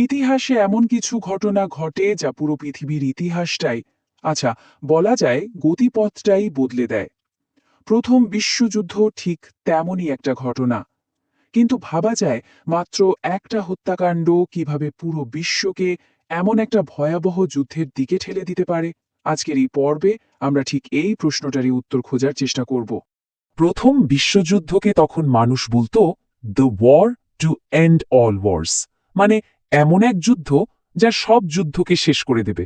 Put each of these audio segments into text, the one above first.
ইতিহাসে এমন কিছু ঘটনা ঘটে যা পুরো পৃথিবীর ইতিহাসটাই বলা যায় গতিপথটাই বদলে দেয়। প্রথম বিশ্বযুদ্ধ ঠিক তেমনই একটা ঘটনা। কিন্তু ভাবা যায় মাত্র একটা হত্যাকাণ্ড কিভাবে পুরো বিশ্বকে এমন একটা ভয়াবহ যুদ্ধের দিকে ঠেলে দিতে পারে। আজকের এই পর্বে আমরা ঠিক এই প্রশ্নটারই উত্তর খোঁজার চেষ্টা করব। প্রথম বিশ্বযুদ্ধকে তখন মানুষ বলতো the war to end all wars, মানে এমন এক যুদ্ধ যা সব যুদ্ধকে শেষ করে দেবে।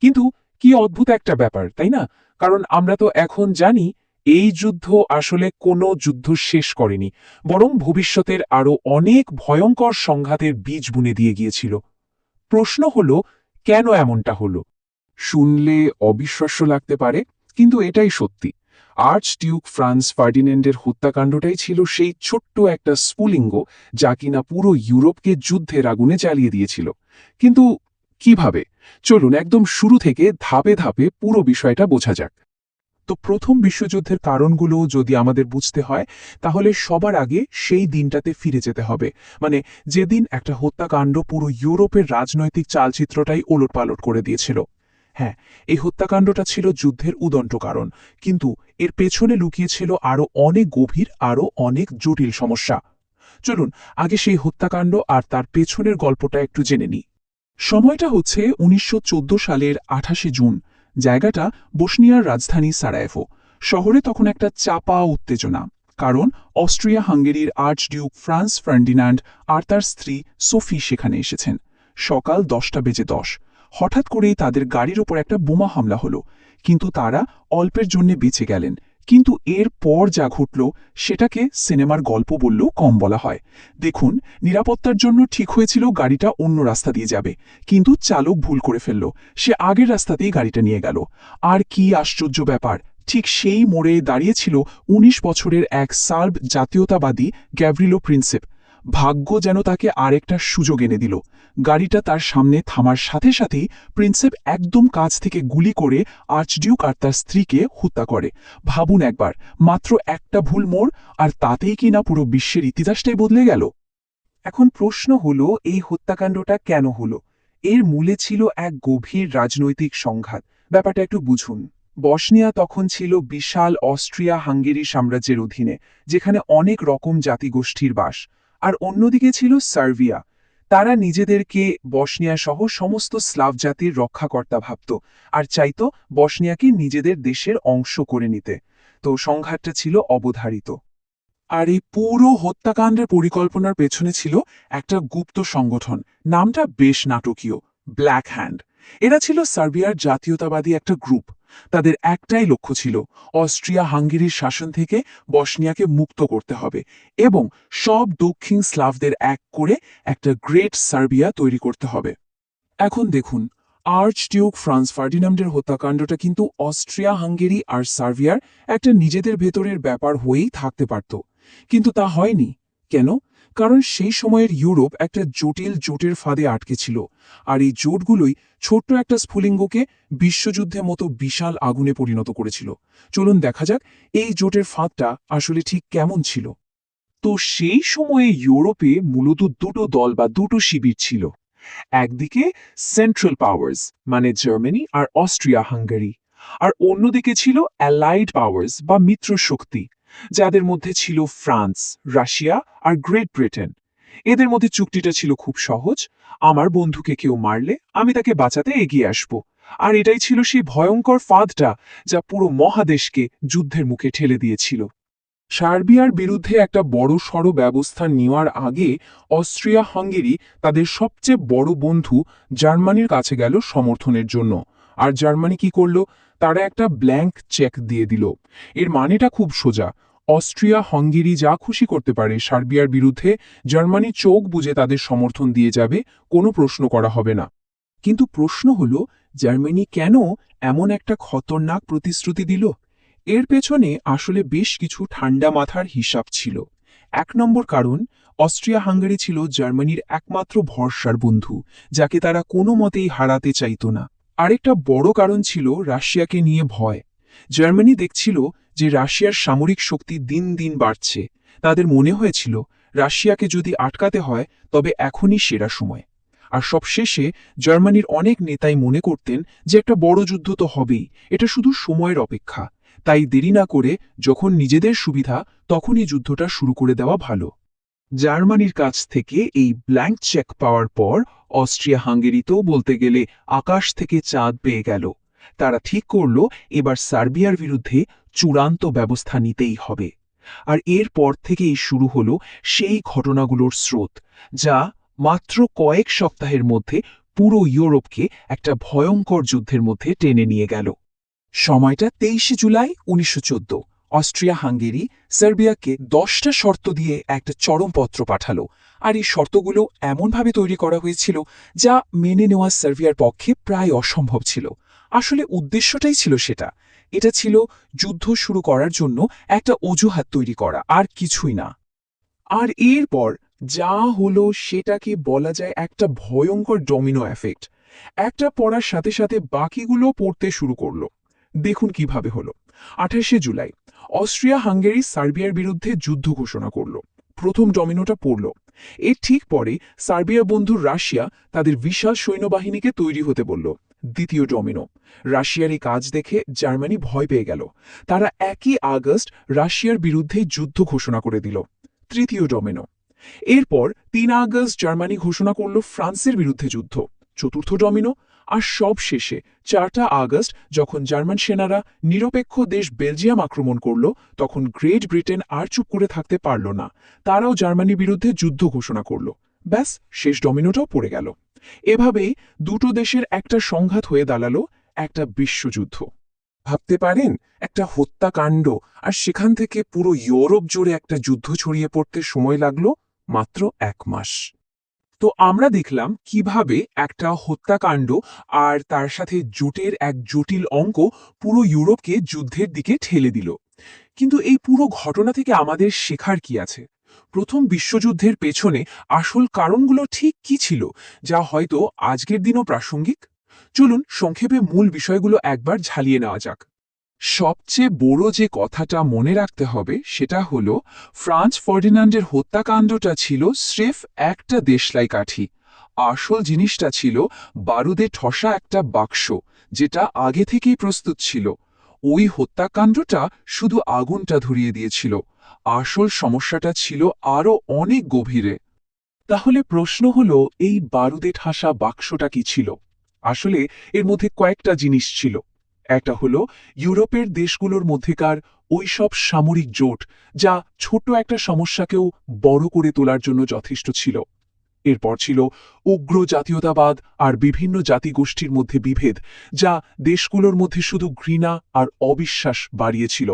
কিন্তু কি অদ্ভুত একটা ব্যাপার, তাই না? কারণ আমরা তো এখন জানি এই যুদ্ধ আসলে কোনো যুদ্ধ শেষ করেনি, বরং ভবিষ্যতের আরো অনেক ভয়ঙ্কর সংঘাতের বীজ বুনে দিয়ে গিয়েছিল। প্রশ্ন হলো, কেন এমনটা হলো? শুনলে অবিশ্বাস্য লাগতে পারে, কিন্তু এটাই সত্যি। আর্চ ডিউক ফ্রান্স ফার্ডিন্যান্ডের হত্যাকাণ্ডটাই ছিল সেই ছোট্ট একটা স্ফুলিঙ্গ যা কিনা পুরো ইউরোপকে যুদ্ধের আগুনে জ্বালিয়ে দিয়েছিল। কিন্তু কিভাবে? চলুন একদম শুরু থেকে ধাপে ধাপে পুরো বিষয়টা বোঝা যাক। তো প্রথম বিশ্বযুদ্ধের কারণগুলো যদি আমাদের বুঝতে হয়, তাহলে সবার আগে সেই দিনটাতে ফিরে যেতে হবে। মানে যেদিন একটা হত্যাকাণ্ড পুরো ইউরোপের রাজনৈতিক চালচিত্রটাই ওলটপালট করে দিয়েছিল। হ্যাঁ, এই হত্যাকাণ্ডটা ছিল যুদ্ধের উদণ্ড কারণ, কিন্তু এর পেছনে লুকিয়েছিল আরও অনেক গভীর, আরও অনেক জটিল সমস্যা। চলুন আগে সেই হত্যাকাণ্ড আর তার পেছনের গল্পটা একটু জেনে নিই। সময়টা হচ্ছে ১৯১৪ সালের ২৮শে জুন। জায়গাটা বসনিয়ার রাজধানী সারায়েভো। শহরে তখন একটা চাপা উত্তেজনা, কারণ অস্ট্রিয়া হাঙ্গেরির আর্চডিউক ফ্রান্স ফার্ডিন্যান্ড আর তার স্ত্রী সোফি সেখানে এসেছেন। সকাল ১০টা বেজে ১০। হঠাৎ করেই তাদের গাড়ির ওপর একটা বোমা হামলা হলো, কিন্তু তারা অল্পের জন্য বেঁচে গেলেন। কিন্তু এর পর যা ঘটল সেটাকে সিনেমার গল্প বললেও কম বলা হয়। দেখুন, নিরাপত্তার জন্য ঠিক হয়েছিল গাড়িটা অন্য রাস্তা দিয়ে যাবে, কিন্তু চালক ভুল করে ফেলল। সে আগের রাস্তাতেই গাড়িটা নিয়ে গেল। আর কি আশ্চর্য ব্যাপার, ঠিক সেই মোড়ে দাঁড়িয়েছিল ১৯ বছরের এক সার্ব জাতীয়তাবাদী গ্যাভরিলো প্রিন্সেপ। ভাগ্য যেন তাকে আরেকটা সুযোগ এনে দিল। গাড়িটা তার সামনে থামার সাথে সাথেই প্রিন্সেপ একদম কাছ থেকে গুলি করে আর্চডিউক আর তার স্ত্রীকে হত্যা করে। ভাবুন একবার, মাত্র একটা ভুল মোড়, আর তাতেই কিনা পুরো বিশ্বের ইতিহাসটাই বদলে গেল। এখন প্রশ্ন হলো, এই হত্যাকাণ্ডটা কেন হলো? এর মূলে ছিল এক গভীর রাজনৈতিক সংঘাত। ব্যাপারটা একটু বুঝুন। বসনিয়া তখন ছিল বিশাল অস্ট্রিয়া হাঙ্গেরি সাম্রাজ্যের অধীনে, যেখানে অনেক রকম জাতিগোষ্ঠীর বাস। আর অন্যদিকে ছিল সার্বিয়া। তারা নিজেদেরকে বসনিয়া সহ সমস্ত স্লাভ জাতির রক্ষাকর্তা ভাবত, আর চাইত বসনিয়াকে নিজেদের দেশের অংশ করে নিতে। তো সংঘাতটা ছিল অবধারিত। আর এই পুরো হত্যাকাণ্ডের পরিকল্পনার পেছনে ছিল একটা গুপ্ত সংগঠন। নামটা বেশ নাটকীয়, ব্ল্যাক হ্যান্ড। এরা ছিল সার্বিয়ার জাতীয়তাবাদী একটা গ্রুপ। তাদের একটাই লক্ষ্য ছিল অস্ট্রিয়া হাঙ্গেরির শাসন থেকে বসনিয়াকে মুক্ত করতে হবে এবং সব দক্ষিণ স্লাভদের এক করে একটা গ্রেট সার্বিয়া তৈরি করতে হবে। এখন দেখুন, আর্চডিউক ফ্রান্স ফার্ডিন্যান্ডের হত্যাকাণ্ডটা কিন্তু অস্ট্রিয়া হাঙ্গেরি আর সার্বিয়ার একটা নিজেদের ভেতরের ব্যাপার হয়েই থাকতে পারত, কিন্তু তা হয়নি। কেন? কারণ সেই সময়ের ইউরোপ একটা জটিল জোটের ফাঁদে আটকে ছিল, আর এই জোটগুলোই ছোট্ট একটা স্ফুলিঙ্গকে বিশ্বযুদ্ধের মতো বিশাল আগুনে পরিণত করেছিল। চলুন দেখা যাক এই জোটের ফাঁদটা আসলে ঠিক কেমন ছিল। তো সেই সময়ে ইউরোপে মূলত দুটো দল বা দুটো শিবির ছিল। একদিকে সেন্ট্রাল পাওয়ার্স, মানে জার্মানি আর অস্ট্রিয়া হাঙ্গেরি, আর অন্যদিকে ছিল অ্যালাইড পাওয়ার্স বা মিত্র শক্তি, যাদের মধ্যে ছিল France, Russia are great Britain. এদের মধ্যে চুক্তিটা ছিল খুব সহজ: আমার বন্ধুকে কেউ মারলে আমি তাকে বাঁচাতে এগিয়ে আসব। আর এটাই ছিল সেই ভয়ঙ্কর ফাঁদটা যা পুরো মহাদেশকে যুদ্ধের মুখে ঠেলে দিয়েছিল। সার্বিয়ার বিরুদ্ধে একটা বড়সড় ব্যবস্থা নেওয়ার আগে অস্ট্রিয়া হাঙ্গেরি তাদের সবচেয়ে বড় বন্ধু জার্মানির কাছে গেল সমর্থনের জন্য। আর জার্মানি কি করল? তারা একটা ব্ল্যাঙ্ক চেক দিয়ে দিল। এর মানেটা খুব সোজা: অস্ট্রিয়া হাঙ্গেরি যা খুশি করতে পারে সার্বিয়ার বিরুদ্ধে, জার্মানি চোখ বুজে তাদের সমর্থন দিয়ে যাবে, কোনো প্রশ্ন করা হবে না। কিন্তু প্রশ্ন হলো, জার্মানি কেন এমন একটা খতরনাক প্রতিশ্রুতি দিল? এর পেছনে আসলে বেশ কিছু ঠান্ডা মাথার হিসাব ছিল। ১ নম্বর কারণ, অস্ট্রিয়া হাঙ্গেরি ছিল জার্মানির একমাত্র ভরসার বন্ধু, যাকে তারা কোনো মতেই হারাতে চাইত না। আরেকটা বড় কারণ ছিল রাশিয়াকে নিয়ে ভয়। জার্মানি দেখছিল যে রাশিয়ার সামরিক শক্তি দিন দিন বাড়ছে। তাদের মনে হয়েছিল রাশিয়াকে যদি আটকাতে হয় তবে এখনই সেরা সময়। আর সবশেষে জার্মানির অনেক নেতাই মনে করতেন যে একটা বড় যুদ্ধ তো হবেই, এটা শুধু সময়ের অপেক্ষা। তাই দেরি না করে যখন নিজেদের সুবিধা তখনই যুদ্ধটা শুরু করে দেওয়া ভালো। জার্মানির কাছ থেকে এই ব্ল্যাঙ্ক চেক পাওয়ার পর অস্ট্রিয়া হাঙ্গেরিতেও বলতে গেলে আকাশ থেকে চাঁদ পেয়ে গেল। তারা ঠিক করল এবার সার্বিয়ার বিরুদ্ধে চূড়ান্ত ব্যবস্থা নিতেই হবে। আর এরপর থেকেই শুরু হলো সেই ঘটনাগুলোর স্রোত, যা মাত্র কয়েক সপ্তাহের মধ্যে পুরো ইউরোপকে একটা ভয়ঙ্কর যুদ্ধের মধ্যে টেনে নিয়ে গেল। সময়টা 23 জুলাই 1914। অস্ট্রিয়া হাঙ্গেরি সার্বিয়াকে 10টা শর্ত দিয়ে একটা চরমপত্র পাঠালো। আর এই শর্তগুলো এমনভাবে তৈরি করা হয়েছিল যা মেনে নেওয়া সার্বিয়ার পক্ষে প্রায় অসম্ভব ছিল। আসলে উদ্দেশ্যটাই ছিল সেটা। এটা ছিল যুদ্ধ শুরু করার জন্য একটা অজুহাত তৈরি করা, আর কিছুই না। আর এরপর যা হলো সেটাকে বলা যায় একটা ভয়ঙ্কর ডমিনো এফেক্ট। একটা পড়ার সাথে সাথে বাকিগুলো পড়তে শুরু করলো। দেখুন কিভাবে হলো। 28 জুলাই অস্ট্রিয়া হাঙ্গেরি সার্বিয়ার বিরুদ্ধে যুদ্ধ ঘোষণা করল। প্রথম ডমিনোটা পড়ল। এর ঠিক পরে সার্বিয়ার বন্ধু রাশিয়া তাদের বিশাল সৈন্যবাহিনীকে তৈরি হতে বলল। দ্বিতীয় ডমিনো। রাশিয়ার এই কাজ দেখে জার্মানি ভয় পেয়ে গেল। তারা 1 আগস্ট রাশিয়ার বিরুদ্ধে যুদ্ধ ঘোষণা করে দিল। তৃতীয় ডমিনো। এরপর 3 আগস্ট জার্মানি ঘোষণা করল ফ্রান্সের বিরুদ্ধে যুদ্ধ। চতুর্থ ডমিনো। আর সব শেষে 4 আগস্ট যখন জার্মান সেনারা নিরপেক্ষ দেশ বেলজিয়াম আক্রমণ করল, তখন গ্রেট ব্রিটেন আর চুপ করে থাকতে পারল না। তারাও জার্মানির বিরুদ্ধে যুদ্ধ ঘোষণা করল। ব্যাস, শেষ ডমিনোটাও পড়ে গেল। এভাবেই দুটো দেশের একটা সংঘাত হয়ে দাঁড়ালো একটা বিশ্বযুদ্ধ। ভাবতে পারেন, একটা হত্যাকাণ্ড, আর সেখান থেকে পুরো ইউরোপ জুড়ে একটা যুদ্ধ ছড়িয়ে পড়তে সময় লাগলো মাত্র 1 মাস। তো আমরা দেখলাম কিভাবে একটা হত্যাকাণ্ড আর তার সাথে জোটের এক জটিল অঙ্ক পুরো ইউরোপকে যুদ্ধের দিকে ঠেলে দিল। কিন্তু এই পুরো ঘটনা থেকে আমাদের শেখার কি আছে? প্রথম বিশ্বযুদ্ধের পেছনে আসল কারণগুলো ঠিক কি ছিল, যা হয়তো আজকের দিনও প্রাসঙ্গিক? চলুন সংক্ষেপে মূল বিষয়গুলো একবার ঝালিয়ে নেওয়া যাক। সবচেয়ে বড় যে কথাটা মনে রাখতে হবে সেটা হলো, ফ্রান্স ফার্ডিনান্ডের হত্যাকাণ্ডটা ছিল স্রেফ একটা দেশলাই কাঠি। আসল জিনিসটা ছিল বারুদে ঠসা একটা বাক্স, যেটা আগে থেকেই প্রস্তুত ছিল। ওই হত্যাকাণ্ডটা শুধু আগুনটা ধরিয়ে দিয়েছিল। আসল সমস্যাটা ছিল আরও অনেক গভীরে। তাহলে প্রশ্ন হলো, এই বারুদে ঠাসা বাক্সটা কি ছিল? আসলে এর মধ্যে কয়েকটা জিনিস ছিল। একটা হলো ইউরোপের দেশগুলোর মধ্যেকার ওই সব সামরিক জোট, যা ছোট একটা সমস্যাকেও বড় করে তোলার জন্য যথেষ্ট ছিল। এরপর ছিল উগ্র জাতীয়তাবাদ আর বিভিন্ন জাতিগোষ্ঠীর মধ্যে বিভেদ, যা দেশগুলোর মধ্যে শুধু ঘৃণা আর অবিশ্বাস বাড়িয়েছিল।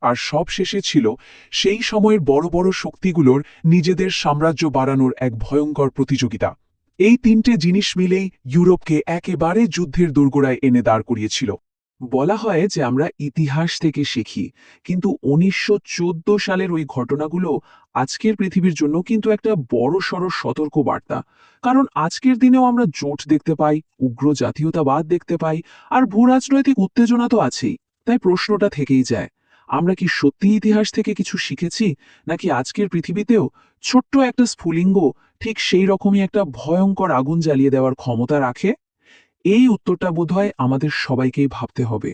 আর সবশেষে ছিল সেই সময়ের বড় বড় শক্তিগুলোর নিজেদের সাম্রাজ্য বাড়ানোর এক ভয়ঙ্কর প্রতিযোগিতা। এই 3টে জিনিস মিলেই ইউরোপকে একেবারে যুদ্ধের দোরগোড়ায় এনে দাঁড় করিয়েছিল। বলা হয় যে আমরা ইতিহাস থেকে শিখি, কিন্তু 1914 সালের ওই ঘটনাগুলো আজকের পৃথিবীর জন্য কিন্তু একটা বড়সড় সতর্ক বার্তা। কারণ আজকের দিনেও আমরা জোট দেখতে পাই, উগ্র জাতীয়তাবাদ দেখতে পাই, আর ভূরাজনৈতিক উত্তেজনা তো আছেই। তাই প্রশ্নটা থেকেই যায়, আমরা কি সত্যি ইতিহাস থেকে কিছু শিখেছি, নাকি আজকের পৃথিবীতেও ছোট্ট একটা স্ফুলিঙ্গ ঠিক সেই রকমই একটা ভয়ঙ্কর আগুন জ্বালিয়ে দেওয়ার ক্ষমতা রাখে? এই উত্তরটা বোধহয় আমাদের সবাইকেই ভাবতে হবে।